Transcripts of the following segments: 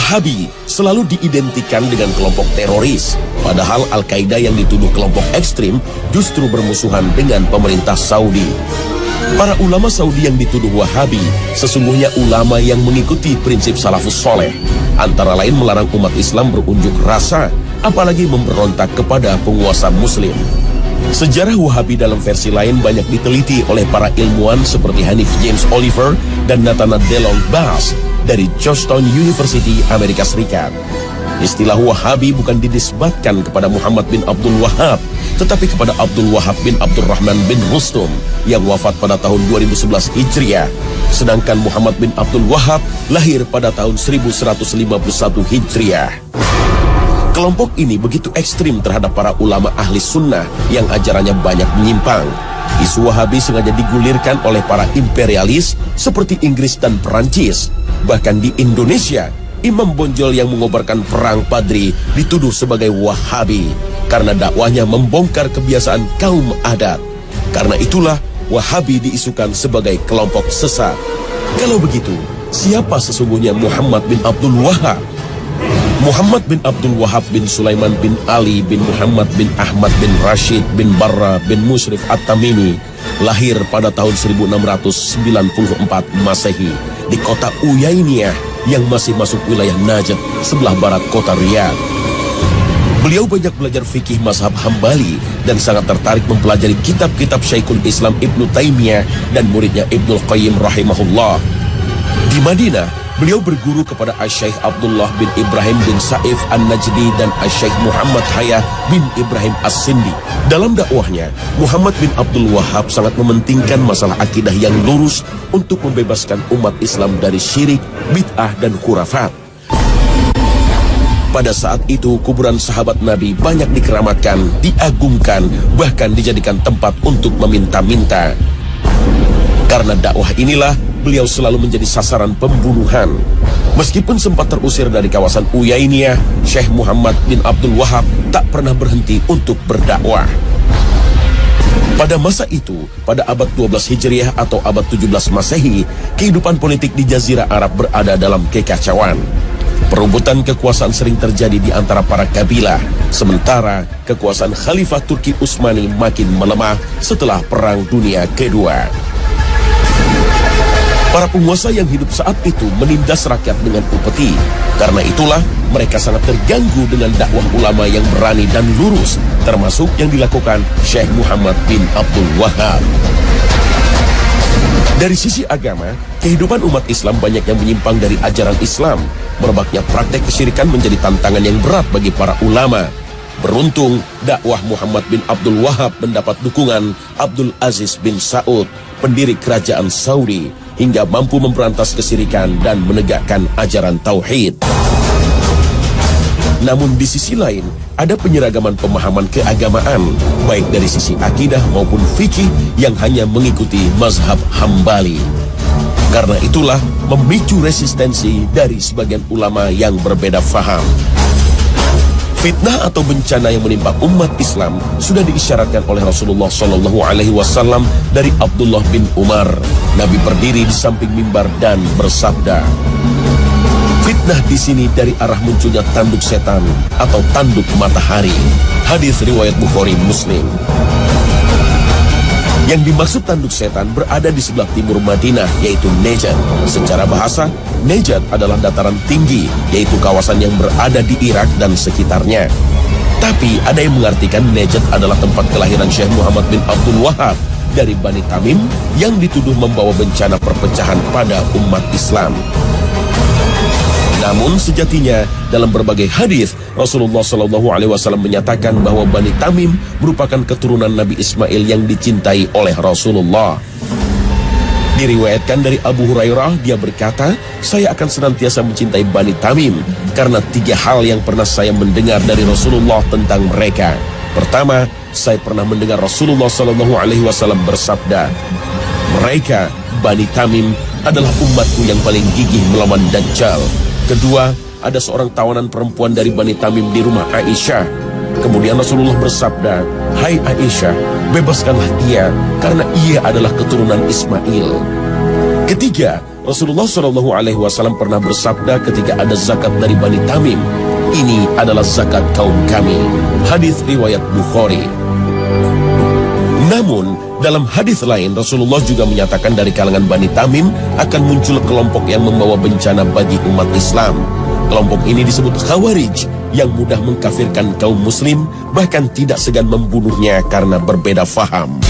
Wahabi selalu diidentikan dengan kelompok teroris, padahal Al-Qaeda yang dituduh kelompok ekstrim justru bermusuhan dengan pemerintah Saudi. Para ulama Saudi yang dituduh Wahabi sesungguhnya ulama yang mengikuti prinsip salafus soleh, antara lain melarang umat Islam berunjuk rasa, apalagi memberontak kepada penguasa muslim. Sejarah Wahabi dalam versi lain banyak diteliti oleh para ilmuwan seperti Hanif James Oliver dan Nathanael DeLong Bass dari Georgetown University, Amerika Serikat. Istilah Wahabi bukan dinisbatkan kepada Muhammad bin Abdul Wahab, tetapi kepada Abdul Wahab bin Abdurrahman bin Rustum yang wafat pada tahun 2011 Hijriah. Sedangkan Muhammad bin Abdul Wahab lahir pada tahun 1151 Hijriah. Kelompok ini begitu ekstrim terhadap para ulama ahli sunnah yang ajarannya banyak menyimpang. Isu Wahabi sengaja digulirkan oleh para imperialis seperti Inggris dan Perancis. Bahkan di Indonesia, imam bonjol yang mengobarkan perang Padri dituduh sebagai Wahabi karena dakwahnya membongkar kebiasaan kaum adat. Karena itulah Wahabi diisukan sebagai kelompok sesat. Kalau begitu, siapa sesungguhnya Muhammad bin Abdul Wahab? Muhammad bin Abdul Wahab bin Sulaiman bin Ali bin Muhammad bin Ahmad bin Rashid bin Barra bin Mushrif At-Tamimi lahir pada tahun 1694 Masehi di kota Uyainiyah yang masih masuk wilayah Najd sebelah barat kota Riyadh. Beliau banyak belajar fikih mazhab Hambali dan sangat tertarik mempelajari kitab-kitab Syekhul Islam Ibnu Taimiyah dan muridnya Ibnul Qayyim rahimahullah. Di Madinah, beliau berguru kepada Asy-Syaikh Abdullah bin Ibrahim bin Saif An-Najdi dan Asy-Syaikh Muhammad Hayah bin Ibrahim As-Sindi. Dalam dakwahnya, Muhammad bin Abdul Wahab sangat mementingkan masalah akidah yang lurus untuk membebaskan umat Islam dari syirik, bid'ah, dan khurafat. Pada saat itu, kuburan sahabat Nabi banyak dikeramatkan, diagungkan, bahkan dijadikan tempat untuk meminta-minta. Karena dakwah inilah, beliau selalu menjadi sasaran pembunuhan. Meskipun sempat terusir dari kawasan Uyainiyah, Syekh Muhammad bin Abdul Wahab tak pernah berhenti untuk berdakwah. Pada masa itu, pada abad 12 Hijriah atau abad 17 Masehi, kehidupan politik di Jazirah Arab berada dalam kekacauan. Perebutan kekuasaan sering terjadi di antara para kabilah, sementara kekuasaan Khalifah Turki Utsmani makin melemah setelah Perang Dunia Kedua. Para penguasa yang hidup saat itu menindas rakyat dengan upeti. Karena itulah mereka sangat terganggu dengan dakwah ulama yang berani dan lurus, termasuk yang dilakukan Syekh Muhammad bin Abdul Wahab. Dari sisi agama, kehidupan umat Islam banyak yang menyimpang dari ajaran Islam. Merebaknya praktek kesyirikan menjadi tantangan yang berat bagi para ulama. Beruntung, dakwah Muhammad bin Abdul Wahab mendapat dukungan Abdul Aziz bin Saud, pendiri kerajaan Saudi, hingga mampu memberantas kesyirikan dan menegakkan ajaran tauhid. Namun di sisi lain, ada penyeragaman pemahaman keagamaan, baik dari sisi akidah maupun fikih yang hanya mengikuti mazhab Hambali. Karena itulah memicu resistensi dari sebagian ulama yang berbeda faham. Fitnah atau bencana yang menimpa umat Islam sudah diisyaratkan oleh Rasulullah SAW dari Abdullah bin Umar. Nabi berdiri di samping mimbar dan bersabda, fitnah di sini dari arah munculnya tanduk setan atau tanduk matahari. Hadis riwayat Bukhari Muslim. Yang dimaksud tanduk setan berada di sebelah timur Madinah, yaitu Najd. Secara bahasa, Najd adalah dataran tinggi, yaitu kawasan yang berada di Irak dan sekitarnya. Tapi ada yang mengartikan Najd adalah tempat kelahiran Syekh Muhammad bin Abdul Wahab dari Bani Tamim yang dituduh membawa bencana perpecahan pada umat Islam. Namun sejatinya dalam berbagai hadis Rasulullah SAW menyatakan bahwa Bani Tamim merupakan keturunan Nabi Ismail yang dicintai oleh Rasulullah. Diriwayatkan dari Abu Hurairah, dia berkata, saya akan senantiasa mencintai Bani Tamim karena 3 hal yang pernah saya mendengar dari Rasulullah tentang mereka. Pertama, saya pernah mendengar Rasulullah SAW bersabda, mereka Bani Tamim adalah umatku yang paling gigih melawan Dajjal. Kedua, ada seorang tawanan perempuan dari Bani Tamim di rumah Aisyah. Kemudian Rasulullah bersabda, hai Aisyah, bebaskanlah ia karena ia adalah keturunan Ismail. Ketiga, Rasulullah SAW pernah bersabda ketika ada zakat dari Bani Tamim, "Ini adalah zakat kaum kami." Hadis riwayat Bukhari. Namun, dalam hadis lain Rasulullah juga menyatakan dari kalangan Bani Tamim akan muncul kelompok yang membawa bencana bagi umat Islam. Kelompok ini disebut Khawarij, yang mudah mengkafirkan kaum muslim, bahkan tidak segan membunuhnya karena berbeda faham.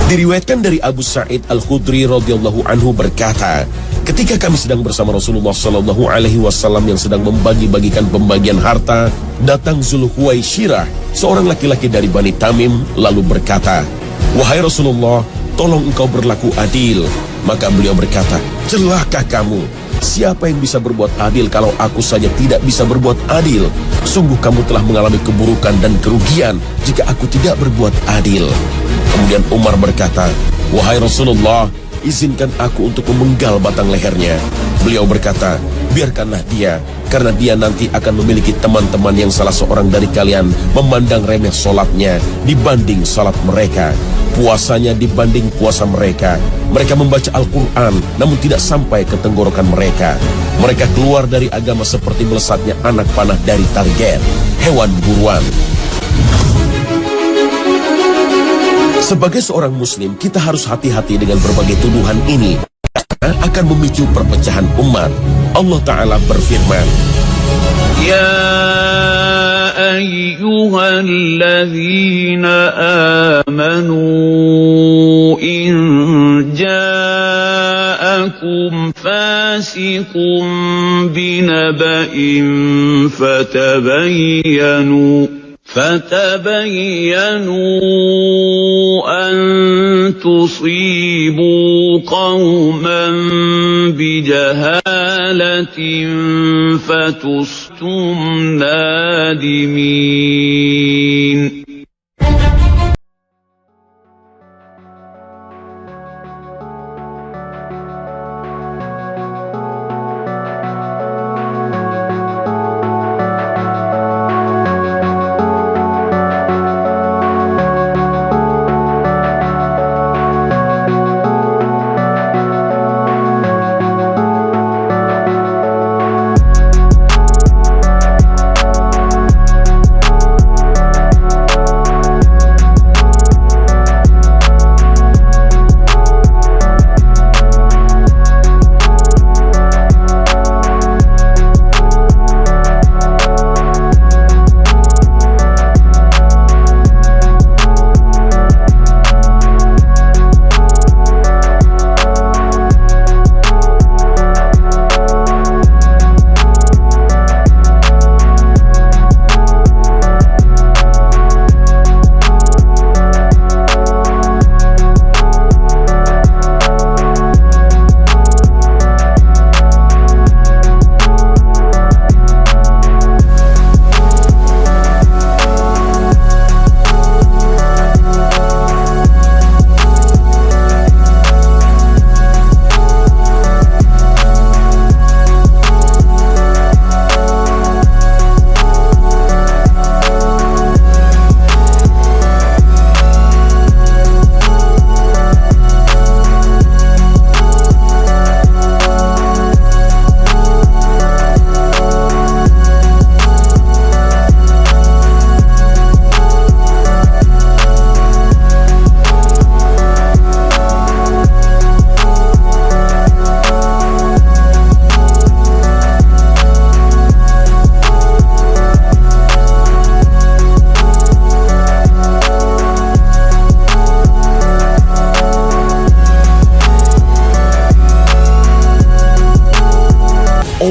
Diriwayatkan dari Abu Sa'id Al-Khudri radhiyallahu anhu berkata, ketika kami sedang bersama Rasulullah sallallahu alaihi wasallam yang sedang membagi-bagikan pembagian harta, datang Zulhuwaisyrah, seorang laki-laki dari Bani Tamim, lalu berkata, "Wahai Rasulullah, tolong engkau berlaku adil." Maka beliau berkata, "Celaka kamu. Siapa yang bisa berbuat adil kalau aku saja tidak bisa berbuat adil? Sungguh kamu telah mengalami keburukan dan kerugian jika aku tidak berbuat adil." Kemudian Umar berkata, "Wahai Rasulullah, izinkan aku untuk memenggal batang lehernya." Beliau berkata, "Biarkanlah dia, karena dia nanti akan memiliki teman-teman yang salah seorang dari kalian memandang remeh solatnya dibanding salat mereka, puasanya dibanding puasa mereka. Mereka membaca Al-Quran, namun tidak sampai ke tenggorokan mereka. Mereka keluar dari agama seperti melesatnya anak panah dari target, hewan buruan." Sebagai seorang muslim, kita harus hati-hati dengan berbagai tuduhan ini, karena akan memicu perpecahan umat. Allah Ta'ala berfirman, "Ya ayyuhalladzina amanu in ja'akum fasiqun binaba'in فتبينوا أن تصيبوا قوما بجهالة فتصبحوا نادمين.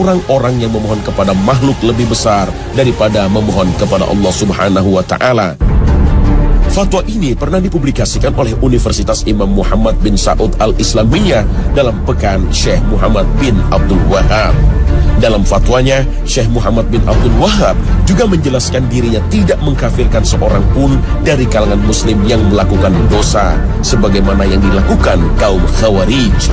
orang-orang yang memohon kepada makhluk lebih besar daripada memohon kepada Allah Subhanahu wa Ta'ala. Fatwa ini pernah dipublikasikan oleh Universitas Imam Muhammad bin Saud Al-Islamiyah dalam pekan Syekh Muhammad bin Abdul Wahab. Dalam fatwanya, Syekh Muhammad bin Abdul Wahab juga menjelaskan dirinya tidak mengkafirkan seorang pun dari kalangan muslim yang melakukan dosa sebagaimana yang dilakukan kaum Khawarij.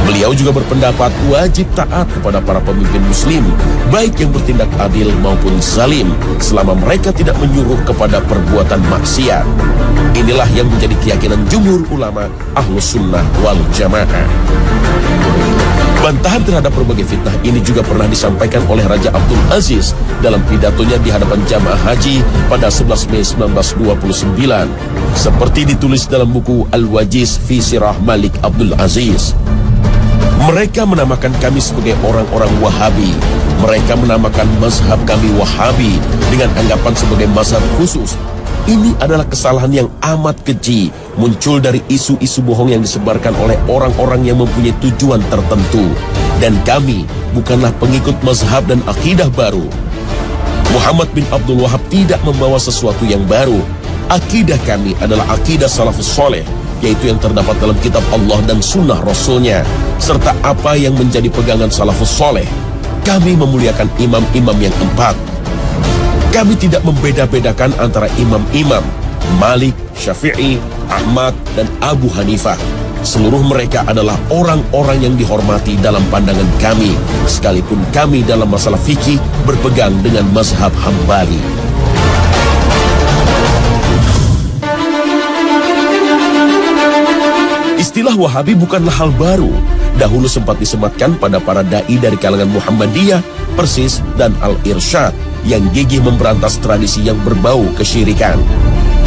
Beliau juga berpendapat wajib taat kepada para pemimpin muslim, baik yang bertindak adil maupun zalim, selama mereka tidak menyuruh kepada perbuatan maksiat. Inilah yang menjadi keyakinan jumhur ulama Ahlus Sunnah wal Jamaah. Bantahan terhadap berbagai fitnah ini juga pernah disampaikan oleh Raja Abdul Aziz dalam pidatonya di hadapan jamaah haji pada 11 Mei 1929, seperti ditulis dalam buku Al-Wajiz fi Sirah Malik Abdul Aziz. Mereka menamakan kami sebagai orang-orang Wahabi. Mereka menamakan mazhab kami Wahabi dengan anggapan sebagai mazhab khusus. Ini adalah kesalahan yang amat keji, muncul dari isu-isu bohong yang disebarkan oleh orang-orang yang mempunyai tujuan tertentu. Dan kami bukanlah pengikut mazhab dan akidah baru. Muhammad bin Abdul Wahab tidak membawa sesuatu yang baru. Akidah kami adalah akidah salafus soleh, yaitu yang terdapat dalam kitab Allah dan sunnah Rasulnya, serta apa yang menjadi pegangan salafus soleh. Kami memuliakan imam-imam yang 4. Kami tidak membeda-bedakan antara imam-imam Malik, Syafi'i, Ahmad, dan Abu Hanifah. Seluruh mereka adalah orang-orang yang dihormati dalam pandangan kami, sekalipun kami dalam masalah fikih berpegang dengan mazhab Hambali. Istilah Wahabi bukanlah hal baru. Dahulu sempat disematkan pada para da'i dari kalangan Muhammadiyah, Persis, dan Al-Irsyad yang gigih memberantas tradisi yang berbau kesyirikan.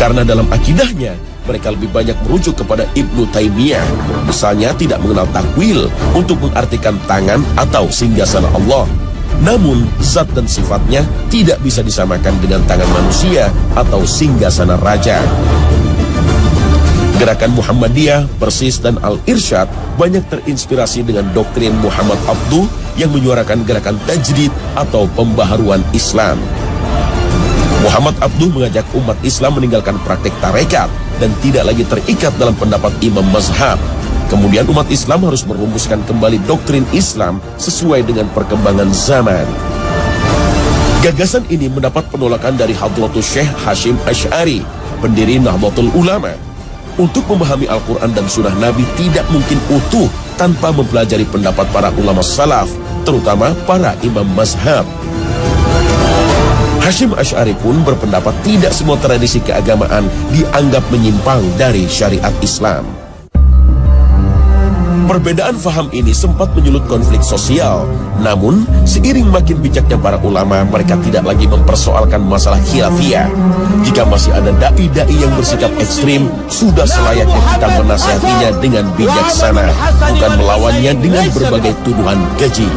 Karena dalam akidahnya, mereka lebih banyak merujuk kepada Ibnu Taimiyah. Misalnya tidak mengenal takwil untuk mengartikan tangan atau singgasana Allah. Namun, zat dan sifatnya tidak bisa disamakan dengan tangan manusia atau singgasana raja. Gerakan Muhammadiyah, Persis, dan Al-Irsyad banyak terinspirasi dengan doktrin Muhammad Abduh yang menyuarakan gerakan tajdid atau pembaharuan Islam. Muhammad Abduh mengajak umat Islam meninggalkan praktek tarekat dan tidak lagi terikat dalam pendapat imam mazhab. Kemudian umat Islam harus merumuskan kembali doktrin Islam sesuai dengan perkembangan zaman. Gagasan ini mendapat penolakan dari Hadratus Syekh Hashim Asy'ari, pendiri Nahdlatul Ulama. Untuk memahami Al-Quran dan Sunnah Nabi tidak mungkin utuh tanpa mempelajari pendapat para ulama salaf, terutama para imam mazhab. Hashim Asy'ari pun berpendapat tidak semua tradisi keagamaan dianggap menyimpang dari syariat Islam. Perbedaan faham ini sempat menyulut konflik sosial. Namun, seiring makin bijaknya para ulama, mereka tidak lagi mempersoalkan masalah khilafiyah. Jika masih ada da'i-da'i yang bersikap ekstrim, sudah selayaknya kita menasihatinya dengan bijaksana, bukan melawannya dengan berbagai tuduhan keji.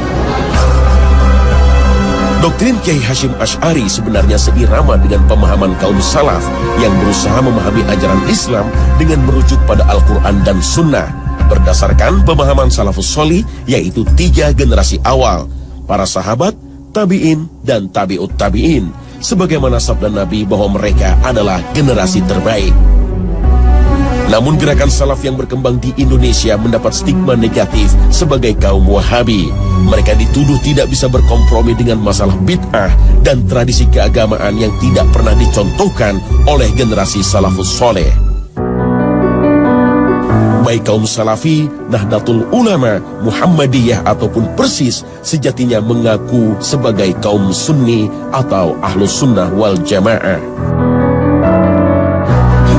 Doktrin Kiai Hashim Asy'ari sebenarnya seirama dengan pemahaman kaum salaf yang berusaha memahami ajaran Islam dengan merujuk pada Al-Quran dan Sunnah, berdasarkan pemahaman salafus sholih, yaitu 3 generasi awal, para sahabat, tabi'in, dan tabi'ut tabi'in, sebagaimana sabda Nabi bahwa mereka adalah generasi terbaik. Namun gerakan salaf yang berkembang di Indonesia mendapat stigma negatif sebagai kaum Wahabi. Mereka dituduh tidak bisa berkompromi dengan masalah bid'ah dan tradisi keagamaan yang tidak pernah dicontohkan oleh generasi salafus soleh. Baik kaum Salafi, Nahdlatul Ulama, Muhammadiyah ataupun Persis sejatinya mengaku sebagai kaum Sunni atau Ahlus Sunnah wal Jamaah.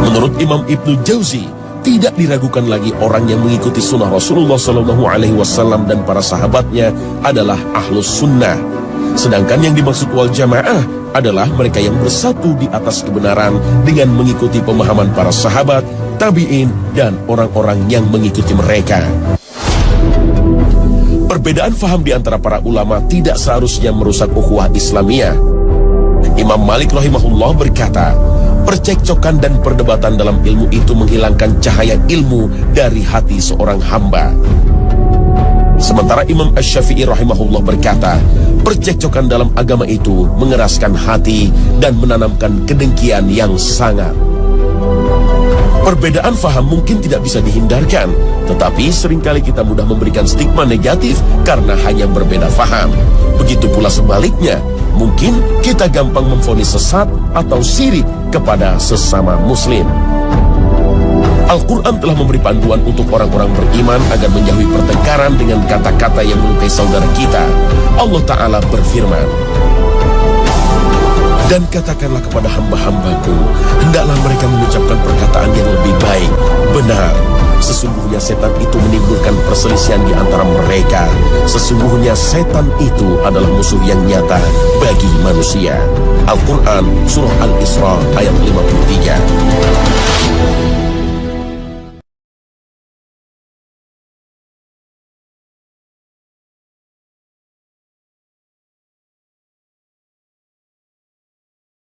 Menurut Imam Ibnu Jauzi, tidak diragukan lagi orang yang mengikuti sunnah Rasulullah SAW dan para sahabatnya adalah Ahlus Sunnah. Sedangkan yang dimaksud wal Jamaah adalah mereka yang bersatu di atas kebenaran dengan mengikuti pemahaman para sahabat, tabi'in, dan orang-orang yang mengikuti mereka. Perbedaan faham di antara para ulama tidak seharusnya merusak ukhuwah Islamiyah. Imam Malik rahimahullah berkata, percekcokan dan perdebatan dalam ilmu itu menghilangkan cahaya ilmu dari hati seorang hamba. Sementara Imam Asy-Syafi'i rahimahullah berkata, percekcokan dalam agama itu mengeraskan hati dan menanamkan kedengkian yang sangat. Perbedaan faham mungkin tidak bisa dihindarkan, tetapi seringkali kita mudah memberikan stigma negatif karena hanya berbeda faham. Begitu pula sebaliknya, mungkin kita gampang memvonis sesat atau syirik kepada sesama muslim. Al-Quran telah memberi panduan untuk orang-orang beriman agar menjauhi pertengkaran dengan kata-kata yang melukai saudara kita. Allah Ta'ala berfirman, "Dan katakanlah kepada hamba-hambaku, hendaklah mereka mengucapkan perkataan yang lebih baik, benar. Sesungguhnya setan itu menimbulkan perselisihan di antara mereka. Sesungguhnya setan itu adalah musuh yang nyata bagi manusia." Al-Quran Surah Al-Isra ayat 53.